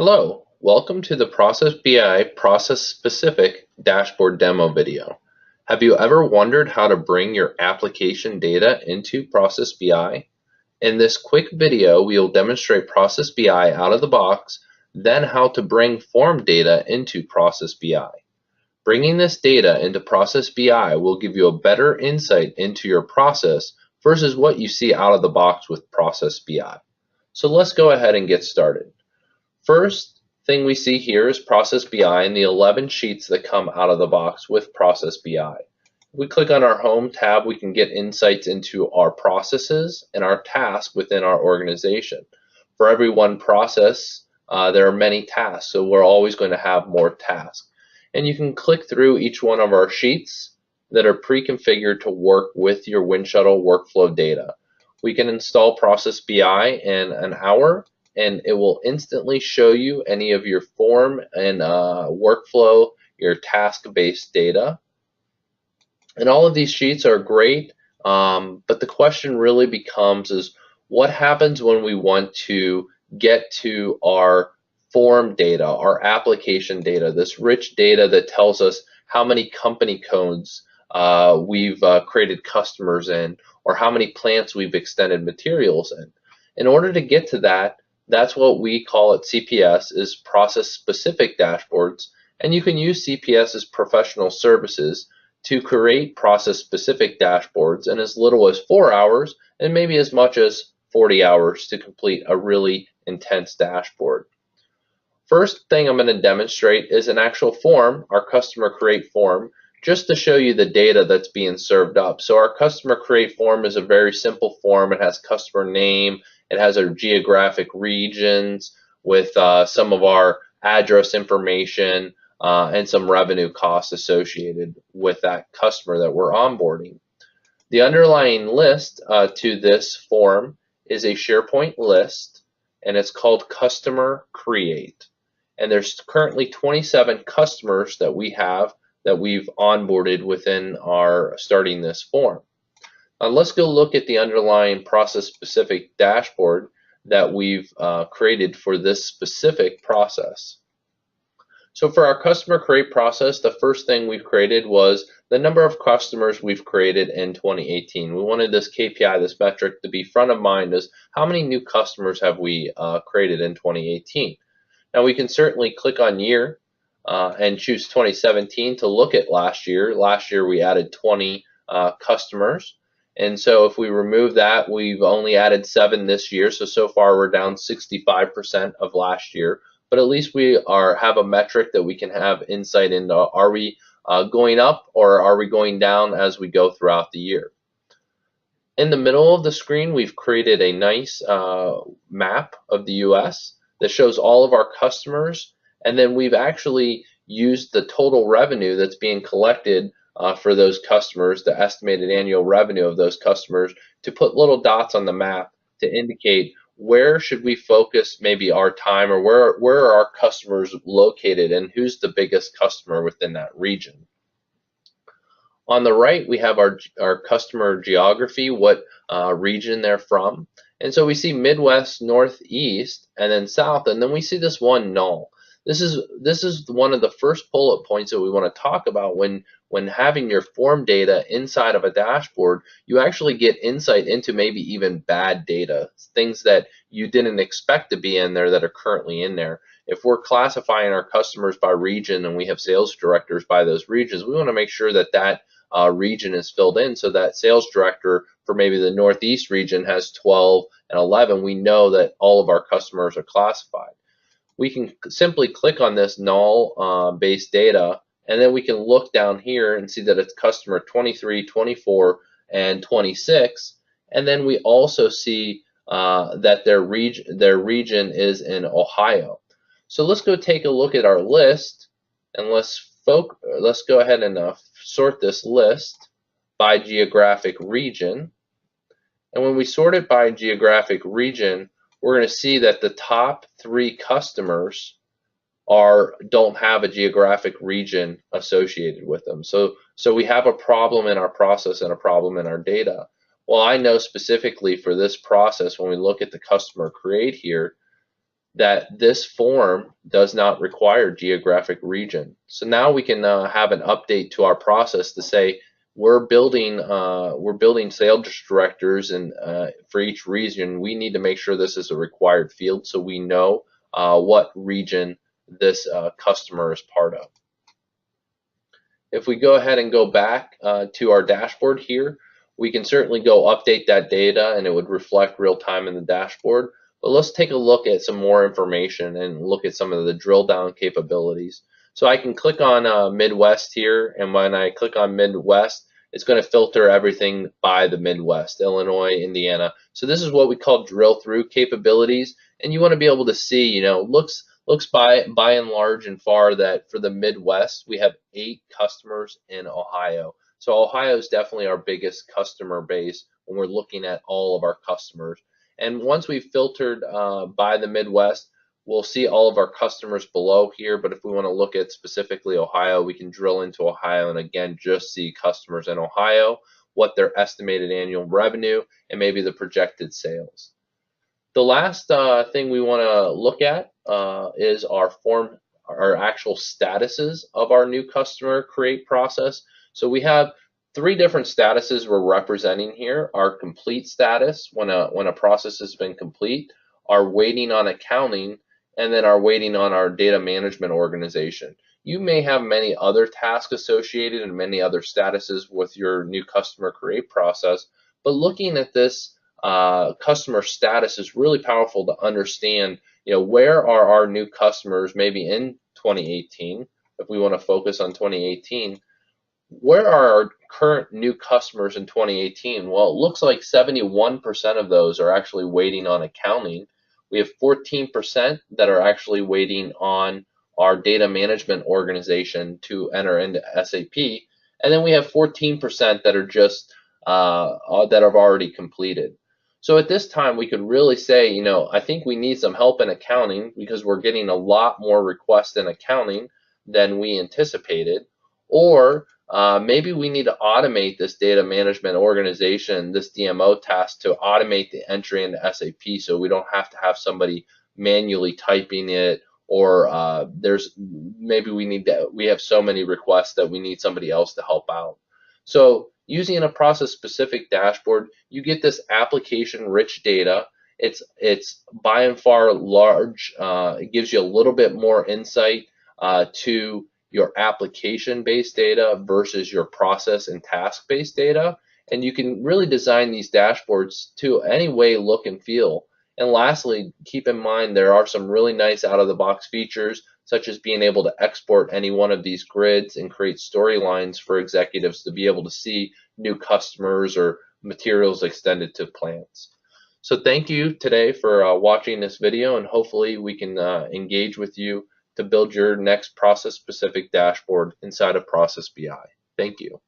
Hello, welcome to the Process BI process-specific dashboard demo video. Have you ever wondered how to bring your application data into Process BI? In this quick video, we will demonstrate Process BI out of the box, then how to bring form data into Process BI. Bringing this data into Process BI will give you a better insight into your process versus what you see out of the box with Process BI. So let's go ahead and get started. First thing we see here is Process BI and the 11 sheets that come out of the box with Process BI. If we click on our Home tab, we can get insights into our processes and our tasks within our organization. For every one process, there are many tasks, so we're always going to have more tasks. And you can click through each one of our sheets that are pre-configured to work with your Windshuttle workflow data. We can install Process BI in an hour, and it will instantly show you any of your form and workflow, your task-based data. And all of these sheets are great, but the question really becomes is what happens when we want to get to our form data, our application data, this rich data that tells us how many company codes we've created customers in, or how many plants we've extended materials in. In order to get to that, that's what we call at CPS is process-specific dashboards, and you can use CPS as professional services to create process-specific dashboards in as little as 4 hours and maybe as much as 40 hours to complete a really intense dashboard. First thing I'm going to demonstrate is an actual form, our customer create form, just to show you the data that's being served up. So our customer create form is a very simple form. It has customer name, it has our geographic regions with some of our address information and some revenue costs associated with that customer that we're onboarding. The underlying list to this form is a SharePoint list, and it's called Customer Create. And there's currently 27 customers that we have that we've onboarded within our starting this form. Let's go look at the underlying process-specific dashboard that we've created for this specific process. So for our customer create process, the first thing we've created was the number of customers we've created in 2018. We wanted this KPI, this metric, to be front of mind as how many new customers have we created in 2018. Now we can certainly click on year and choose 2017 to look at last year. Last year we added 20 customers. And so if we remove that, we've only added 7 this year. So far we're down 65% of last year. But at least we have a metric that we can have insight into. Are we going up or are we going down as we go throughout the year? In the middle of the screen, we've created a nice map of the US that shows all of our customers. And then we've actually used the total revenue that's being collected for those customers, the estimated annual revenue of those customers, to put little dots on the map to indicate where should we focus maybe our time, or where are our customers located and who's the biggest customer within that region. On the right, we have our customer geography, what region they're from. And so we see Midwest, Northeast, and then South, and then we see this one null. This is one of the first bullet points that we want to talk about when having your form data inside of a dashboard. You actually get insight into maybe even bad data, things that you didn't expect to be in there that are currently in there. If we're classifying our customers by region and we have sales directors by those regions, we want to make sure that that region is filled in, so that sales director for maybe the Northeast region has 12 and 11. We know that all of our customers are classified. We can simply click on this null based data, and then we can look down here and see that it's customer 23, 24, and 26. And then we also see that their region is in Ohio. So let's go take a look at our list, and let's go ahead and sort this list by geographic region. And when we sort it by geographic region, we're going to see that the top 3 customers don't have a geographic region associated with them. So we have a problem in our process and a problem in our data. Well, I know specifically for this process, when we look at the customer create here, that this form does not require geographic region. So now we can have an update to our process to say we're building sales directors, and for each region we need to make sure this is a required field so we know what region this customer is part of. If we go ahead and go back to our dashboard here, we can certainly go update that data and it would reflect real time in the dashboard. But let's take a look at some more information and look at some of the drill down capabilities. So I can click on Midwest here, and when I click on Midwest, it's going to filter everything by the Midwest, Illinois, Indiana. So this is what we call drill through capabilities, and you want to be able to see, looks by and large and far that for the Midwest we have 8 customers in Ohio. So Ohio is definitely our biggest customer base when we're looking at all of our customers. And once we've filtered by the Midwest, we'll see all of our customers below here. But if we want to look at specifically Ohio, we can drill into Ohio and again just see customers in Ohio, what their estimated annual revenue, and maybe the projected sales. The last thing we want to look at is our actual statuses of our new customer create process. So we have 3 different statuses we're representing here: our complete status, when a process has been complete, our waiting on accounting, and then our waiting on our data management organization. You may have many other tasks associated and many other statuses with your new customer create process, but looking at this customer status is really powerful to understand, where are our new customers maybe in 2018. If we want to focus on 2018, where are our current new customers in 2018? Well, it looks like 71% of those are actually waiting on accounting. We have 14% that are actually waiting on our data management organization to enter into SAP, and then we have 14% that are just that have already completed. So at this time, we could really say, I think we need some help in accounting because we're getting a lot more requests in accounting than we anticipated. Or maybe we need to automate this data management organization, this DMO task, to automate the entry into SAP so we don't have to have somebody manually typing it, or we have so many requests that we need somebody else to help out. So using a process-specific dashboard, you get this application-rich data. It's by and far large. It gives you a little bit more insight to your application-based data versus your process and task-based data. And you can really design these dashboards to any way, look, and feel. And lastly, keep in mind there are some really nice out-of-the-box features, such as being able to export any one of these grids and create storylines for executives to be able to see new customers or materials extended to plants. So thank you today for watching this video, and hopefully we can engage with you to build your next process-specific dashboard inside of Process BI. Thank you.